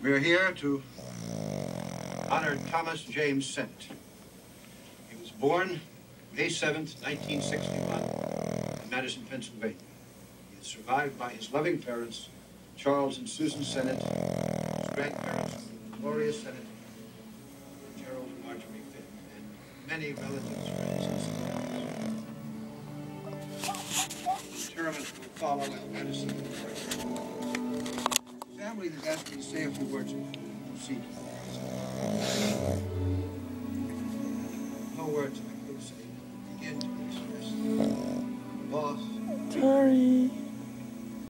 We're here to honor Thomas James Sennett. He was born May 7th, 1961, in Madison, Pennsylvania. He is survived by his loving parents, Charles and Susan Sennett, his grandparents, Gloria Sennett, Gerald and Marjorie Finn, and many relatives, friends, and supporters. Interment will follow at Madison. The family has asked me to say a few words before we proceed. No words I could say begin to express the loss